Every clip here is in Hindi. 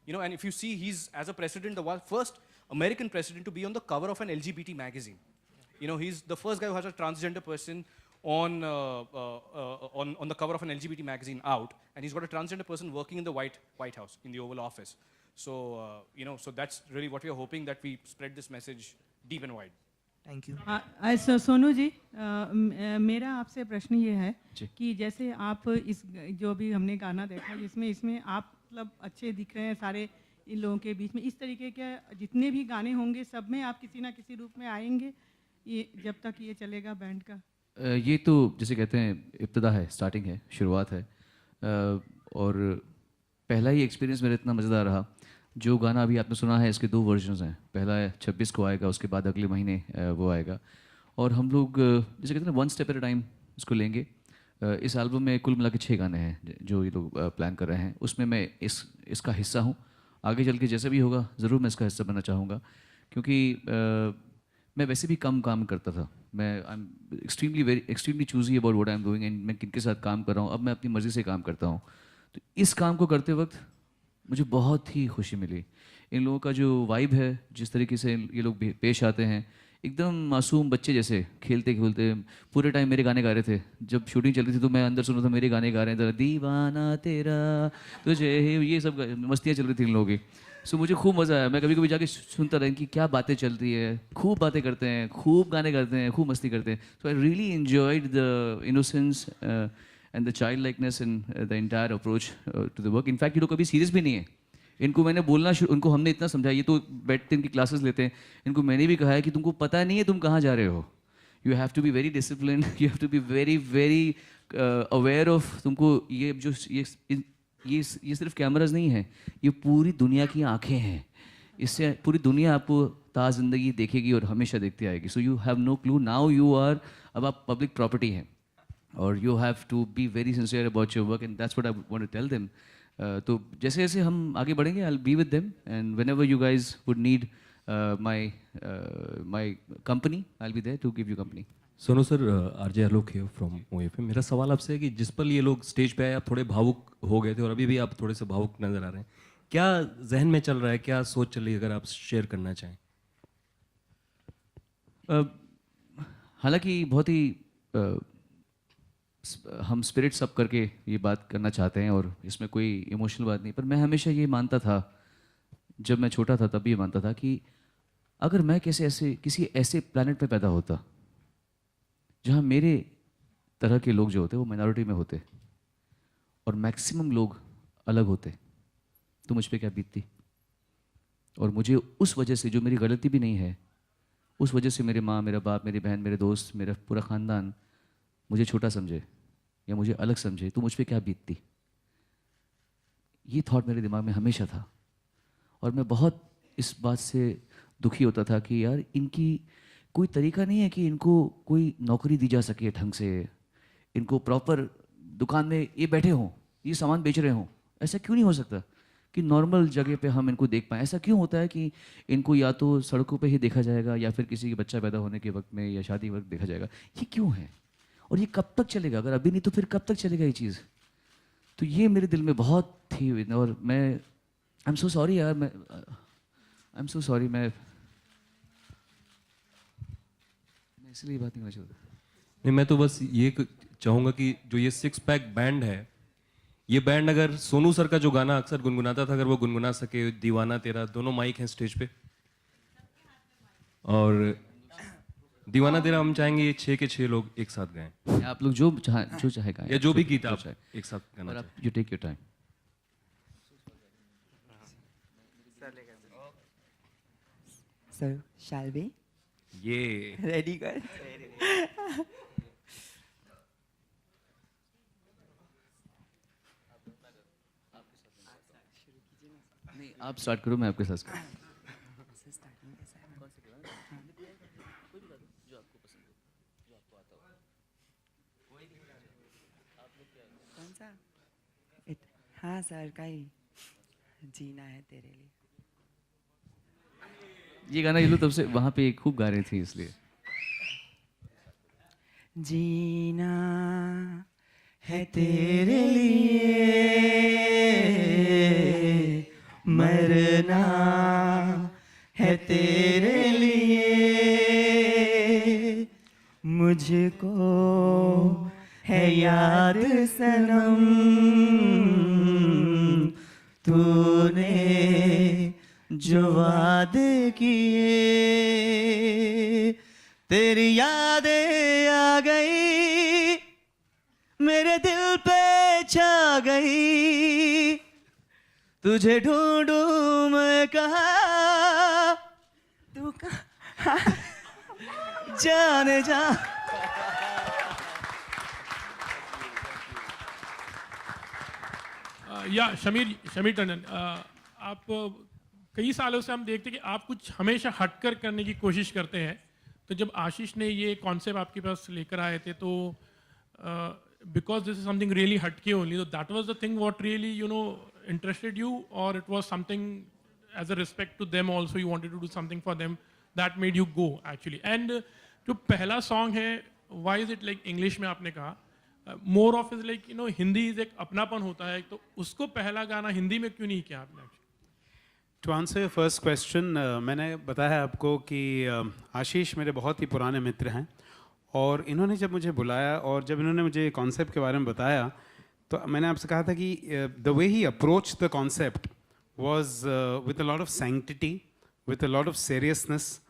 And if you see, he's, as a president, the first American president to be on the cover of an LGBT magazine. He's the first guy who has a transgender person on the cover of an LGBT magazine out, and he's got a transgender person working in the White House, in the Oval Office. So, so that's really what we are hoping, that we spread this message deep and wide. Thank you. Sonu ji, मेरा आपसे प्रश्न ये है कि जैसे आप इस जो भी हमने गाना देखा इसमें आप मतलब अच्छे दिख रहे हैं सारे इन लोगों के बीच में, इस तरीके के जितने भी गाने होंगे सब में आप किसी ना किसी रूप में आएंगे ये जब तक ये चलेगा बैंड का? ये तो जैसे कहते हैं इब्तिदा है, स्टार्टिंग है, शुरुआत है। और पहला ही एक्सपीरियंस मेरा इतना मज़ेदार रहा। जो गाना अभी आपने सुना है इसके 2 वर्जन्स हैं, पहला 26 को आएगा, उसके बाद अगले महीने वो आएगा। और हम लोग जैसे कहते हैं ना, 1 स्टेप एट अ टाइम इसको लेंगे। इस एल्बम में कुल मिला के 6 गाने हैं जो ये लोग प्लान कर रहे हैं, उसमें मैं इसका हिस्सा हूँ। आगे चल के जैसे भी होगा ज़रूर मैं इसका हिस्सा बनना चाहूँगा, क्योंकि मैं वैसे भी कम काम करता था। मैं I am extremely choosy about what I am doing, and मैं किनके साथ काम कर रहा हूँ। अब मैं अपनी मर्ज़ी से काम करता हूँ। तो इस काम को करते वक्त मुझे बहुत ही खुशी मिली। इन लोगों का जो वाइब है, जिस तरीके से ये लोग पेश आते हैं, एकदम मासूम बच्चे जैसे खेलते खेलते पूरे टाइम मेरे गाने गा रहे थे। जब शूटिंग चल रही थी तो मैं अंदर सुन रहा था मेरे गाने गा रहे हैं, दीवाना तेरा तुझे, ये सब मस्तियाँ चल रही थी इन लोगों की। सो मुझे खूब मज़ा आया। मैं कभी कभी जाके सुनता रहा कि क्या बातें चलती है, खूब बातें करते हैं, खूब गाने गाते हैं, खूब मस्ती करते हैं। So I really enjoyed the innocence and the child likeness and the entire approach to the work. In fact ये लोग कभी सीरियस भी नहीं है। इनको मैंने बोलना उनको हमने इतना समझाया, ये तो बैठते इनकी क्लासेस लेते हैं, इनको मैंने भी कहा है कि तुमको पता नहीं है तुम कहाँ जा रहे हो। You have to be very discipline, you have to be very very aware of, तुमको ये जो ये सिर्फ कैमराज नहीं है, ये पूरी दुनिया की आंखें हैं। इससे पूरी दुनिया आपको ताज़ ज़िंदगी देखेगी और हमेशा देखती आएगी। So you have no clue, now you are, अब आप पब्लिक प्रॉपर्टी हैं और you have to be very sincere about your work, and that's what I want to tell them. तो जैसे जैसे हम आगे बढ़ेंगे, I will be with them, and whenever you guys would need my company, I will be there to give you company. Sonu sir, RJ Alok here from OFM। मेरा सवाल आपसे है कि जिस पल ये लोग स्टेज पे आए आप थोड़े भावुक हो गए थे और अभी भी आप थोड़े से भावुक नजर आ रहे हैं, क्या जहन में चल रहा है, क्या सोच चल रही है, अगर आप शेयर करना चाहें? हालांकि बहुत ही हम स्पिरिट्स अप करके ये बात करना चाहते हैं और इसमें कोई इमोशनल बात नहीं, पर मैं हमेशा ये मानता था, जब मैं छोटा था तब भी ये मानता था कि अगर मैं किसी ऐसे प्लैनेट पे पैदा होता जहाँ मेरे तरह के लोग जो होते वो माइनॉरिटी में होते और मैक्सिमम लोग अलग होते, तो मुझ पे क्या बीतती। और मुझे उस वजह से, जो मेरी गलती भी नहीं है, उस वजह से मेरे माँ, मेरा बाप, मेरी बहन, मेरे दोस्त, मेरा पूरा ख़ानदान मुझे छोटा समझे या मुझे अलग समझे, तो मुझ पे क्या बीतती। ये थॉट मेरे दिमाग में हमेशा था और मैं बहुत इस बात से दुखी होता था कि यार इनकी कोई तरीका नहीं है कि इनको कोई नौकरी दी जा सके ढंग से, इनको प्रॉपर दुकान में ये बैठे हों, ये सामान बेच रहे हों। ऐसा क्यों नहीं हो सकता कि नॉर्मल जगह पे हम इनको देख पाएँ? ऐसा क्यों होता है कि इनको या तो सड़कों पे ही देखा जाएगा या फिर किसी के बच्चा पैदा होने के वक्त में या शादी वक्त देखा जाएगा? ये क्यों है और ये कब तक चलेगा? अगर अभी नहीं तो फिर कब तक चलेगा ये चीज़? तो ये मेरे दिल में बहुत थी और मैं आई एम सो सॉरी यार, आई एम सो सॉरी। मैं इसलिए बात नहीं करना चाहता। नहीं, मैं तो बस ये चाहूँगा कि जो ये 6 पैक बैंड है, ये बैंड अगर सोनू सर का जो गाना अक्सर गुनगुनाता था, अगर वो गुनगुना सके, दीवाना तेरा, दोनों माइक हैं स्टेज पे, और दीवाना तेरा हम चाहेंगे ये 6 के 6 लोग एक साथ गाएं। आप लोग जो चाहे गाएं, या जो भी गीत आप एक साथ गाना और चाहें। आप you take your time. Sir shall we ये रेडी कर? नहीं, आप स्टार्ट करो, मैं आपके साथ करूँ। कौन सा? हाँ सर का ही, जीना है तेरे लिए। ये गाना ये लोग तब से वहाँ पे खूब गा रहे थे, इसलिए। जीना है तेरे लिए, मरना है तेरे लिए, मुझको है याद सनम, तूने जो वादे किए, तेरी यादें आ गई, मेरे दिल पे छा गई, तुझे ढूंढूं मैं कहाँ, तू कहाँ जाने जा। या शमीर टंडन, आप कई सालों से हम देखते हैं कि आप कुछ हमेशा हटकर करने की कोशिश करते हैं। तो जब आशीष ने ये कॉन्सेप्ट आपके पास लेकर आए थे, तो because this is something really हटके ओनली, तो that was the thing what really interested you, or it was something as a respect to them also, you wanted to do something for them that made you go actually? And जो पहला song है, why is it like English में आपने कहा, more of is like Hindi is एक अपनापन होता है, तो उसको पहला गाना हिंदी में क्यों नहीं किया आपने? To answer your first question, मैंने बताया आपको कि आशीष मेरे बहुत ही पुराने मित्र हैं, और इन्होंने जब मुझे बुलाया और जब इन्होंने मुझे कॉन्सेप्ट के बारे में बताया, तो मैंने आपसे कहा था कि the way he approach the concept was with a lot of sanctity, with a lot of seriousness,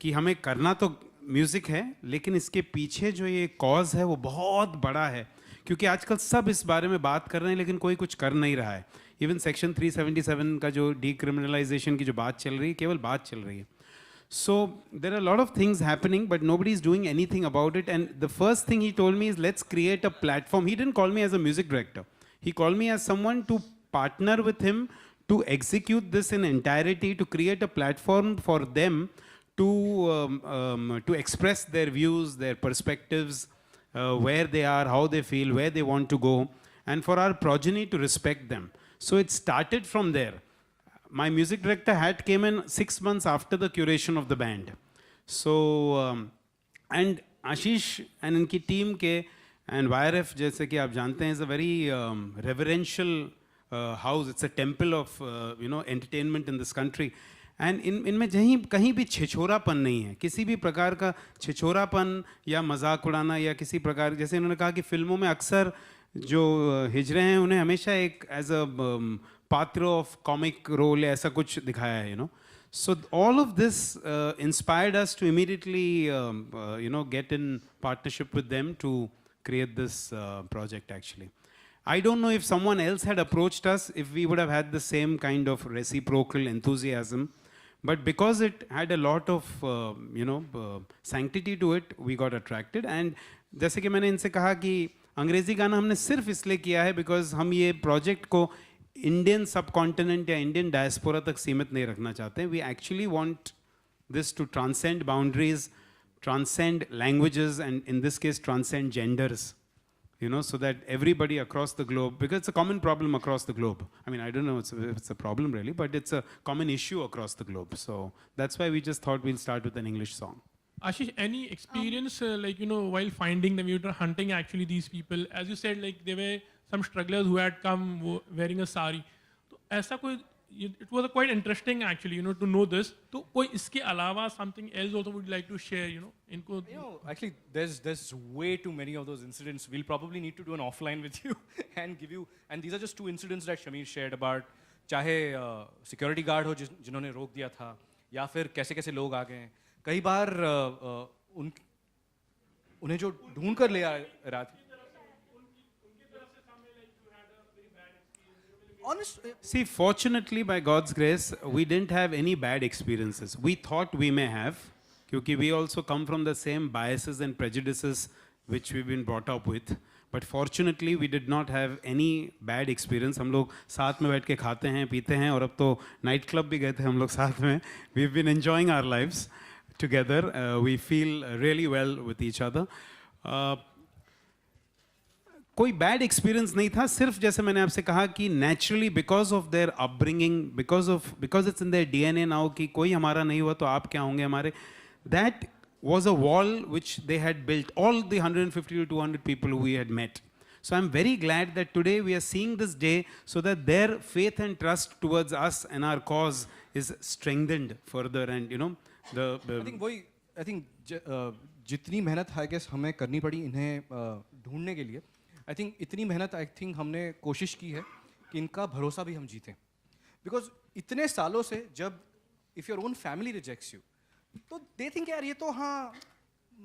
कि हमें करना तो म्यूज़िक है, लेकिन इसके पीछे जो ये कॉज है वो बहुत बड़ा है, क्योंकि आजकल सब इस बारे में बात कर रहे हैं लेकिन कोई कुछ कर नहीं रहा है। इवन सेक्शन 377 का जो डीक्रिमिनलाइजेशन की जो बात चल रही है, केवल बात चल रही है। So there are a lot of things happening, but nobody is doing anything about it. And the first thing he told me is, let's create a platform. He didn't call me as a music director. He called me as someone to partner with him to execute this in entirety, to create a platform for them to express their views, their perspectives, where they are, how they feel, where they want to go, and for our progeny to respect them. So it started from there. My music director hat came in 6 months after the curation of the band. So, and Ashish and इनकी team के and YRF, जैसे कि आप जानते हैं, is a very reverential house. It's a temple of entertainment in this country. And इनमें कहीं भी छिछोरापन नहीं है, किसी भी प्रकार का छिछोरापन या मजाक उड़ाना या किसी प्रकार, जैसे इन्होंने कहा कि फिल्मों में अक्सर जो हिजड़े हैं उन्हें हमेशा एक एज अ पात्र ऑफ कॉमिक रोल या ऐसा कुछ दिखाया है, So all of this inspired us to immediately get in partnership with them to create this project actually. I don't know if someone else had approached us, if we would have had the same kind of reciprocal enthusiasm, but because it had a lot of sanctity to it, we got attracted. And जैसे कि मैंने इनसे कहा कि अंग्रेजी गाना हमने सिर्फ इसलिए किया है because हम ये प्रोजेक्ट को इंडियन सब कॉन्टिनेंट या इंडियन डायस्पोरा तक सीमित नहीं रखना चाहते. We actually want this to transcend boundaries, transcend languages, and in this case transcend genders, so that everybody across the globe, because it's a common problem across the globe. I mean, I don't know if it's a problem really, but it's a common issue across the globe. So that's why we just thought we'll start with an English song. Ashish, any experience while finding them, you were hunting actually these people, as you said, like there were some strugglers who had come wearing a sari. So ऐसा कोई, it was quite interesting actually, to know this. तो कोई इसके अलावा something else also would like to share, इनको. Actually, there's way too many of those incidents. We'll probably need to do an offline with you and give you. And these are just 2 incidents that Shamir shared about. चाहे security guard हो जिन्होंने रोक दिया था, या फिर कैसे लोग आ गए. कई बार उन्हें जो ढूंढ कर ले आ रहा था. See, fortunately, by God's grace, we didn't have any bad experiences. We thought we may have, because we also come from the same biases and prejudices which we've been brought up with. But fortunately, we did not have any bad experience. हम लोग साथ में बैठ के खाते हैं, पीते हैं, और अब तो नाइट क्लब भी गए थे हम लोग साथ में. We've been enjoying our lives together. We feel really well with each other. कोई बैड एक्सपीरियंस नहीं था, सिर्फ जैसे मैंने आपसे कहा कि naturally because of their upbringing, because it's in their DNA now कि कोई हमारा नहीं हुआ तो आप क्या होंगे हमारे. That was a wall which they had built, all the 150 to 200 people who we had met. So I'm very glad that today we are seeing this day so that their faith and trust towards us and our cause is strengthened further. And you know, I think जितनी मेहनत I guess हमें करनी पड़ी इन्हें ढूंढने के लिए, I think इतनी मेहनत I think हमने कोशिश की है कि इनका भरोसा भी हम जीतें. Because इतने सालों से जब if your own family rejects you, तो they think यार ये तो हाँ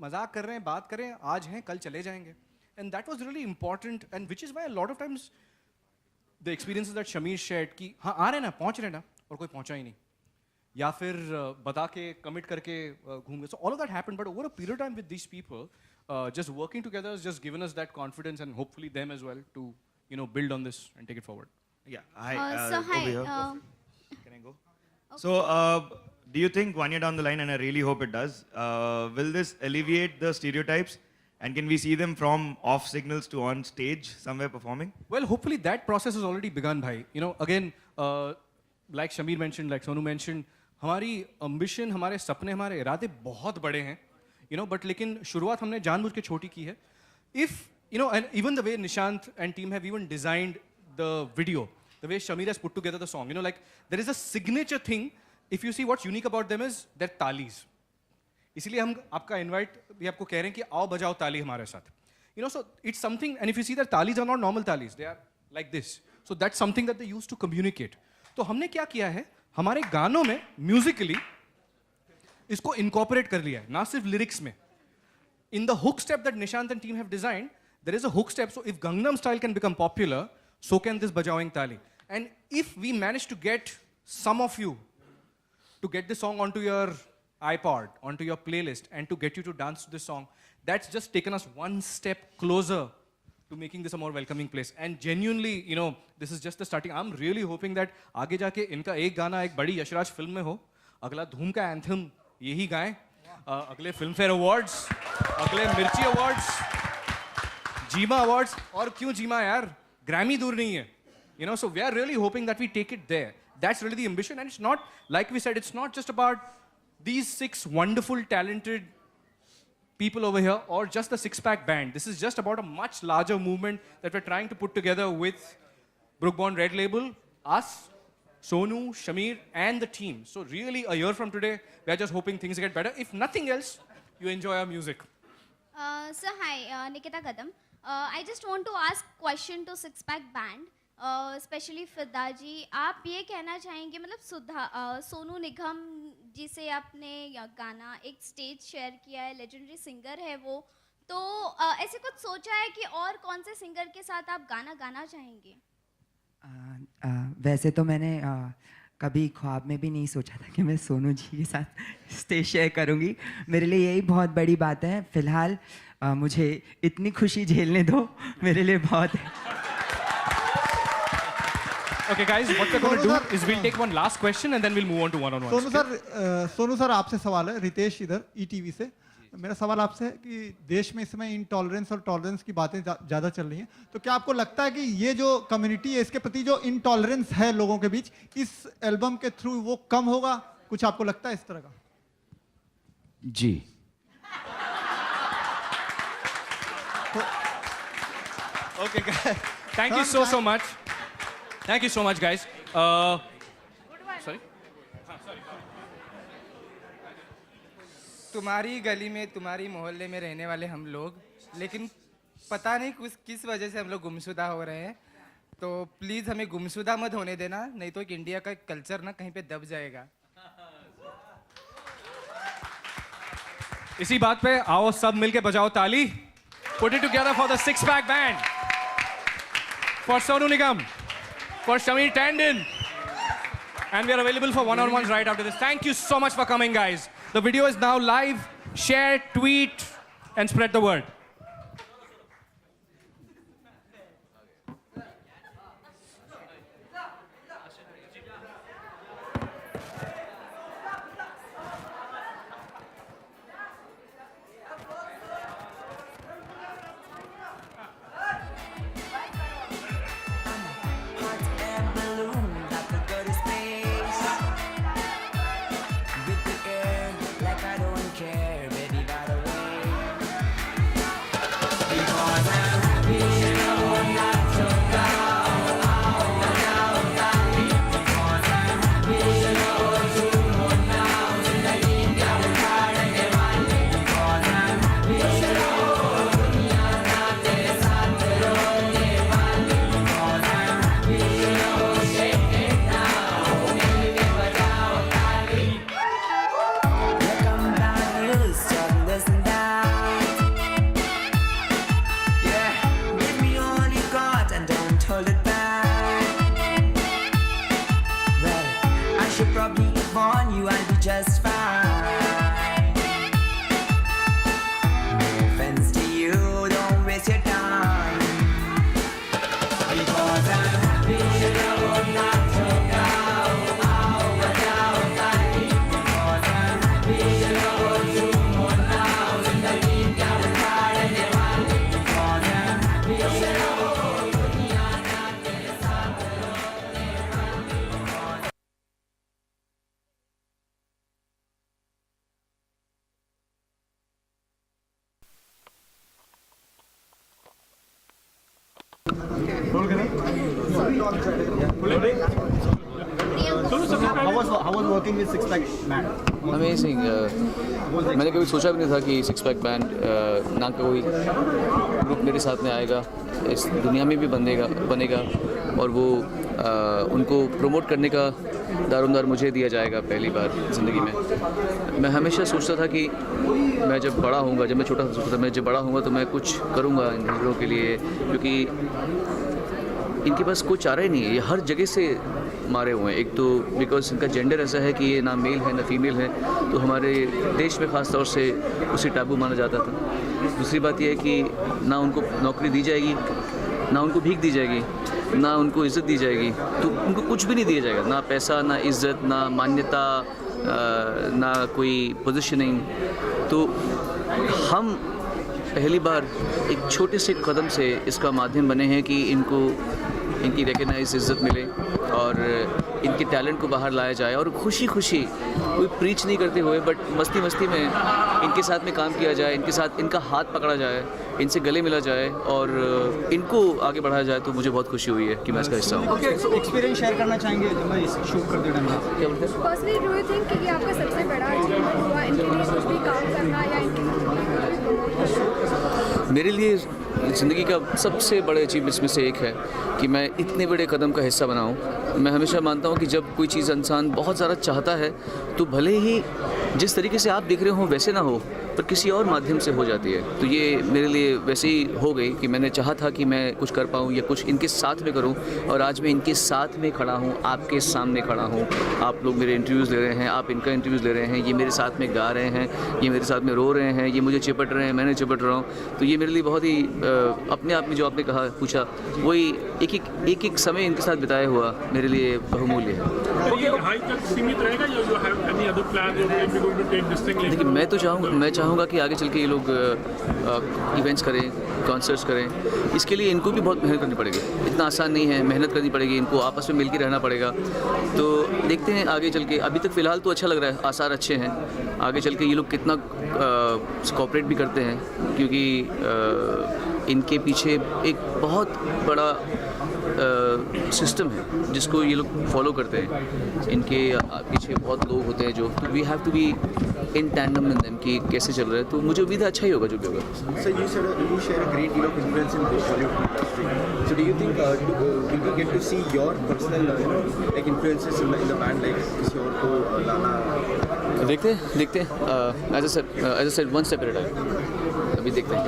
मजाक कर रहे हैं, बात कर रहे हैं, आज हैं कल चले जाएंगे. And that was really important, and which is why a lot of times the experiences that Shamir shared कि हाँ आ रहे हैं ना, पहुँच रहे हैं ना, और कोई पहुँचा ही नहीं, या फिर बता के commit करके घूम गए. So all of that happened, but over a period of time with these people, just working together has just given us that confidence, and hopefully them as well to build on this and take it forward. Yeah. Hi. So hi. Over here. Can I go? So, do you think 1 year down the line, and I really hope it does, will this alleviate the stereotypes? And can we see them from off signals to on stage somewhere performing? Well, hopefully that process has already begun, bhai. Again, like Shamir mentioned, like Sonu mentioned, हमारी ambition, हमारे सपने, हमारे इरादे बहुत बड़े हैं, but लेकिन शुरुआत हमने जानबूझ के छोटी की है. If, and even the way Nishant and team have even designed the video, the way Shamir has put together the song, like there is a signature thing. If you see what's unique about them is their talis. इसीलिए हम आपका invite भी आपको कह रहे हैं कि आओ बजाओ ताली हमारे साथ. So it's something, and if you see their talis are not normal talis, they are like this. So that's something that they use to communicate. तो हमने क्या किया है, हमारे गानों में musically इसको incorporate कर लिया है, ना सिर्फ lyrics में. In the hook step that Nishant and team have designed, there is a hook step. So if Gangnam Style can become popular, so can this Bajaoing Tali. And if we manage to get some of you to get this song onto your iPod, onto your playlist, and to get you to dance to this song, that's just taken us one step closer to making this a more welcoming place. And genuinely, this is just the starting. I'm really hoping that आगे जाके इनका एक गाना एक बड़ी यशराज फिल्म में हो, अगला धूम का एंथम यही गाएं, अगले फिल्म फेयर अवार्ड्स, अगले मिर्ची अवार्ड्स, जीमा अवार्ड्स, और क्यों जीमा यार, ग्रैमी दूर नहीं है. So we are really hoping that we take it there. That's really the ambition, and it's not, like we said, it's not just about these 6 wonderful, talented people over here, or just the Six-Pack Band. This is just about a much larger movement that we're trying to put together with Brookborn Red Label, us, Sonu, Shamir, and the team. So really, a year from today, we're just hoping things get better. If nothing else, you enjoy our music. So hi, Nikita Kadam. I just want to ask question to Six-Pack Band. Specially फिदा जी, आप ये कहना चाहेंगे, मतलब सोनू निगम जी से आपने गाना एक स्टेज शेयर किया है, लेजेंडरी सिंगर है वो, तो ऐसे कुछ सोचा है कि और कौन से सिंगर के साथ आप गाना गाना चाहेंगे? वैसे तो मैंने कभी ख्वाब में भी नहीं सोचा था कि मैं सोनू जी के साथ स्टेज शेयर करूंगी. मेरे लिए यही बहुत बड़ी बात है. फिलहाल मुझे इतनी खुशी झेलने दो, मेरे लिए बहुत है. Okay, guys, what we're going to do is we'll take one last question and then we'll move on to one-on-one. Sonu sir आपसे सवाल है, रितेश इधर ETV से. मेरा सवाल आपसे है कि देश में इस समय इंटॉलरेंस और टॉलरेंस की बातें ज़्यादा चल रही हैं, तो क्या आपको लगता है कि ये जो कम्युनिटी है, इसके प्रति जो इंटॉलरेंस है लोगों के बीच, इस एल्बम के थ्रू वो कम होगा? कुछ आपको लगता है इस तरह का? जी. Okay, guys. Thank you so much. Thank you so much, guys. Sorry? तुम्हारी गली में, तुम्हारी मोहल्ले में रहने वाले हम लोग, लेकिन पता नहीं किस वजह से हम लोग गुमशुदा हो रहे हैं. तो प्लीज़ हमें गुमशुदा मत होने देना, नहीं तो इंडिया का कल्चर ना कहीं पे दब जाएगा. इसी बात पे आओ सब मिलके बजाओ ताली. Put it together for the Six-Pack Band, for Sonu Nigam, for Shamir Tandon, and we are available for one-on-ones right after this. Thank you so much for coming, guys. The video is now live. Share, tweet, and spread the word. how was working with Six Pack Band? Amazing मैंने कभी सोचा भी नहीं था कि सिक्स पैक बैंड ना कोई ग्रुप मेरे साथ में आएगा, इस दुनिया में भी बनेगा और वो उनको प्रमोट करने का दारोमदार मुझे दिया जाएगा पहली बार ज़िंदगी में। मैं हमेशा सोचता था कि मैं जब बड़ा होऊंगा, जब मैं छोटा था सोचता था मैं जब बड़ा होऊंगा तो मैं कुछ करूंगा इन लोगों के लिए, क्योंकि इनके पास कोई चारा ही नहीं है, ये हर जगह से मारे हुए हैं। एक तो बिकॉज इनका जेंडर ऐसा है कि ये ना मेल है ना फीमेल है, तो हमारे देश में ख़ास तौर से उसे टाबू माना जाता था। दूसरी बात यह है कि ना उनको नौकरी दी जाएगी, ना उनको भीख दी जाएगी, ना उनको इज़्ज़त दी जाएगी, तो उनको कुछ भी नहीं दिया जाएगा, ना पैसा, ना इज़्ज़त, ना मान्यता, ना कोई पोजीशनिंग। तो हम पहली बार एक छोटे से कदम से इसका माध्यम बने हैं कि इनकी रिकग्नाइज इज़्ज़त मिले और इनके टैलेंट को बाहर लाया जाए और खुशी खुशी कोई प्रीच नहीं करते हुए बट मस्ती मस्ती में इनके साथ में काम किया जाए, इनके साथ इनका हाथ पकड़ा जाए, इनसे गले मिला जाए और इनको आगे बढ़ाया जाए। तो मुझे बहुत खुशी हुई है कि मैं इसका हिस्सा हूँ। Okay, so experience शेयर करना चाहेंगे जब मैं इस शूट करते टाइम? क्या बोलते हैं? पर्सनली डू यू थिंक कि ये आपका सबसे बड़ा अचीवमेंट हुआ इनके लिए कुछ भी काम करना या इनके लिए मेरे लिए ज़िंदगी का सबसे बड़े अचीवमेंट्स में से एक है कि मैं इतने बड़े कदम का हिस्सा बना हूँ। मैं हमेशा मानता हूँ कि जब कोई चीज़ इंसान बहुत ज़्यादा चाहता है तो भले ही जिस तरीके से आप दिख रहे हो वैसे ना हो, पर किसी और माध्यम से हो जाती है। तो ये मेरे लिए वैसे ही हो गई कि मैंने चाहा था कि मैं कुछ कर पाऊँ या कुछ इनके साथ में करूँ, और आज मैं इनके साथ में खड़ा हूँ, आपके सामने खड़ा हूँ। आप लोग मेरे इंटरव्यूज़ ले रहे हैं, आप इनका इंटरव्यूज़ ले रहे हैं, ये मेरे साथ में गा रहे हैं, ये मेरे साथ में रो रहे हैं, ये मुझे चिपट रहे हैं, मैंने चिपट रहा हूँ। तो ये मेरे लिए बहुत ही अपने आप में जो आपने कहा पूछा, वही एक समय इनके साथ बिताया हुआ मेरे लिए बहुमूल्य है। देखिए मैं चाहूँगा कि आगे चल के ये लोग इवेंट्स करें, कॉन्सर्ट्स करें। इसके लिए इनको भी बहुत मेहनत करनी पड़ेगी, इतना आसान नहीं है, मेहनत करनी पड़ेगी, इनको आपस में मिल के रहना पड़ेगा। तो देखते हैं आगे चल के। अभी तक फ़िलहाल तो अच्छा लग रहा है, आसार अच्छे हैं। आगे चल के ये लोग कितना कोऑपरेट भी करते हैं, क्योंकि इनके पीछे एक बहुत बड़ा सिस्टम है जिसको ये लोग फॉलो करते हैं। इनके पीछे बहुत लोग होते हैं जो we have to be in tandem with them कि कैसे चल रहा है। तो मुझे उम्मीद है अच्छा ही होगा जो भी होगा। So you said you share a great deal of influence in the Bollywood industry. So do you think will we get to see your personal like influences in the band, like किसी और को लाना? देखते हैं as a said one step at a time. अभी देखते हैं।